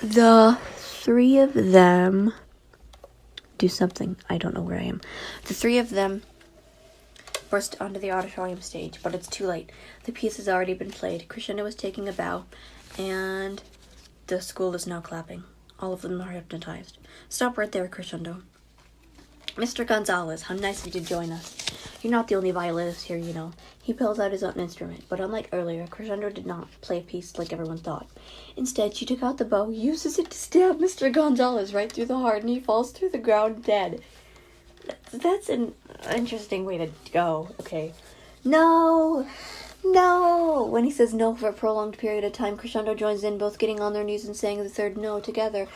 The three of them do something. I don't know where I am. The three of them burst onto the auditorium stage, but it's too late. The piece has already been played. Crescendo is taking a bow, and the school is now clapping. All of them are hypnotized. Stop right there, Crescendo. Mr. Gonzalez, how nice of you to join us. You're not the only violinist here, you know. He pulls out his own instrument, but unlike earlier, Crescendo did not play a piece like everyone thought. Instead, she took out the bow, uses it to stab Mr. Gonzalez right through the heart, and he falls to the ground dead. That's an interesting way to go. Okay. No! No! When he says no for a prolonged period of time, Crescendo joins in, both getting on their knees and saying the third no together.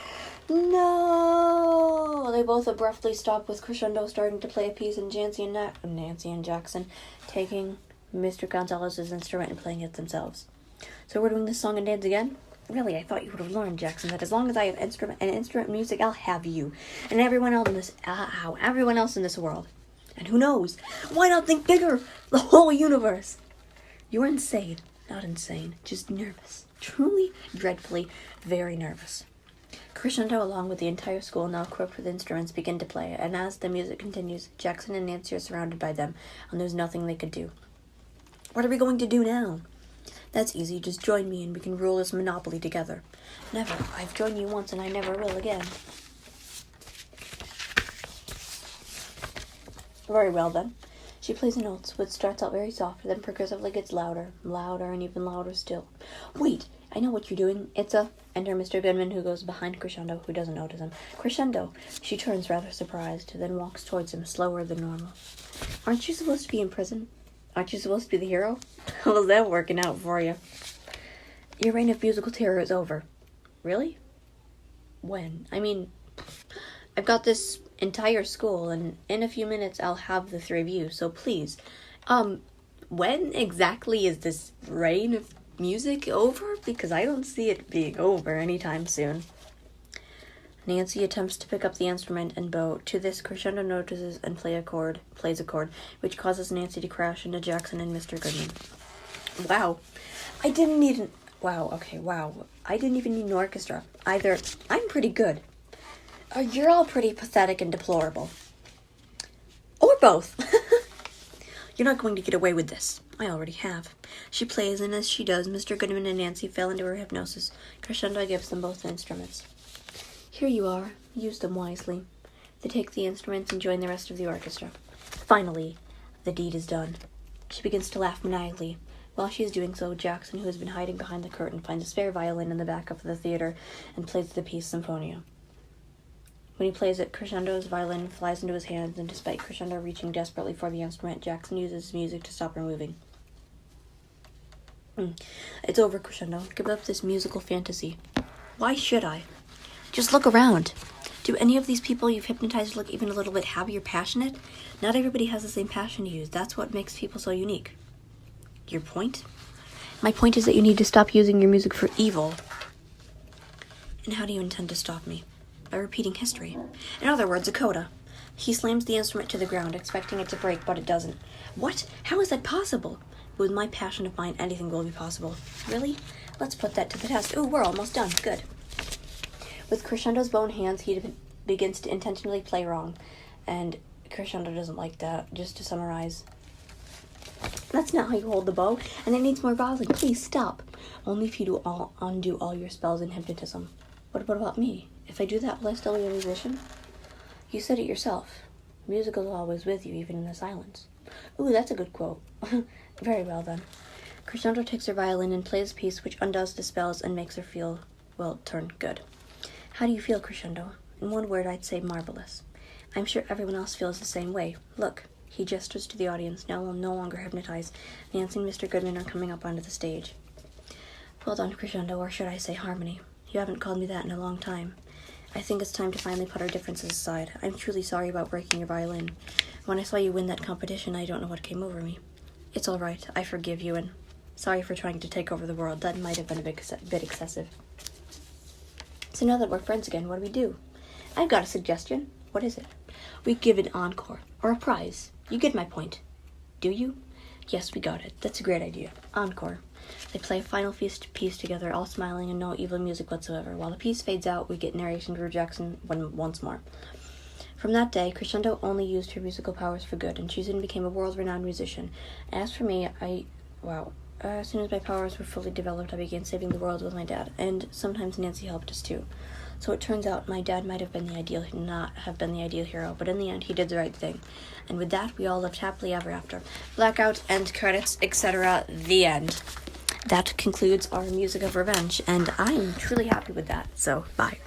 No! They both abruptly stop, with Crescendo starting to play a piece and Nancy and Jackson taking Mr. Gonzalez's instrument and playing it themselves. So we're doing this song and dance again? Really, I thought you would have learned, Jackson, that as long as I have instrument music, I'll have you. And everyone else in this world. And who knows? Why not think bigger? The whole universe. You're insane. Not insane. Just nervous. Truly, dreadfully, very nervous. Crescendo, along with the entire school, now equipped with instruments, begin to play, and as the music continues, Jackson and Nancy are surrounded by them, and there's nothing they could do. What are we going to do now? That's easy, just join me and we can rule this monopoly together. Never. I've joined you once and I never will again. Very well then. She plays the notes, which starts out very soft, then progressively gets louder, and even louder still. Wait! I know what you're doing. It's a... Enter Mr. Goodman, who goes behind Crescendo, who doesn't notice him. Crescendo! She turns rather surprised, then walks towards him, slower than normal. Aren't you supposed to be in prison? Aren't you supposed to be the hero? How's that working out for you? Your reign of musical terror is over. Really? When? I mean, I've got this entire school, and in a few minutes I'll have the three of you, so please. When exactly is this reign of music over? Because I don't see it being over anytime soon. Nancy attempts to pick up the instrument and bow. To this, Crescendo notices and plays a chord, which causes Nancy to crash into Jackson and Mr. Goodman. Wow. I didn't even need an orchestra. Either I'm pretty good, or you're all pretty pathetic and deplorable. Or both. You're not going to get away with this. I already have. She plays, and as she does, Mr. Goodman and Nancy fell into her hypnosis. Crescendo gives them both the instruments. Here you are. Use them wisely. They take the instruments and join the rest of the orchestra. Finally, the deed is done. She begins to laugh maniacally. While she is doing so, Jackson, who has been hiding behind the curtain, finds a spare violin in the back of the theater and plays the piece Symphonia. When he plays it, Crescendo's violin flies into his hands, and despite Crescendo reaching desperately for the instrument, Jackson uses his music to stop her moving. It's over, Crescendo. Give up this musical fantasy. Why should I? Just look around. Do any of these people you've hypnotized look even a little bit happy or passionate? Not everybody has the same passion you use. That's what makes people so unique. Your point? My point is that you need to stop using your music for evil. And how do you intend to stop me? By repeating history. In other words, a coda. He slams the instrument to the ground, expecting it to break, but it doesn't. What? How is that possible? With my passion of mine, anything will be possible. Really? Let's put that to the test. Ooh, we're almost done. Good. With Crescendo's bone hands, he begins to intentionally play wrong. And Crescendo doesn't like that. Just to summarize, that's not how you hold the bow, and it needs more bowing. Please stop. Only if you undo all your spells and hypnotism. What about me? If I do that, will I still be a musician? You said it yourself. Music is always with you, even in the silence. Ooh, that's a good quote. Very well, then. Crescendo takes her violin and plays a piece which undoes the spells and makes her feel, turn good. How do you feel, Crescendo? In one word, I'd say marvelous. I'm sure everyone else feels the same way. Look. He gestures to the audience, now no longer hypnotized. Nancy and Mr. Goodman are coming up onto the stage. Well done, Crescendo, or should I say harmony. You haven't called me that in a long time. I think it's time to finally put our differences aside. I'm truly sorry about breaking your violin. When I saw you win that competition, I don't know what came over me. It's all right. I forgive you, and sorry for trying to take over the world. That might have been a bit excessive. So now that we're friends again, what do we do? I've got a suggestion. What is it? We give an encore, or a prize. You get my point. Do you? Yes, we got it. That's a great idea. Encore. They play a final piece together, all smiling and no evil music whatsoever. While the piece fades out, we get narration to Jackson once more. From that day, Crescendo only used her musical powers for good, and she soon became a world-renowned musician. As for me, as soon as my powers were fully developed, I began saving the world with my dad, and sometimes Nancy helped us too. So it turns out my dad might have been not have been the ideal hero, but in the end, he did the right thing. And with that, we all lived happily ever after. Blackout, end credits, etc. The end. That concludes our Music of Revenge, and I'm truly happy with that. So, bye.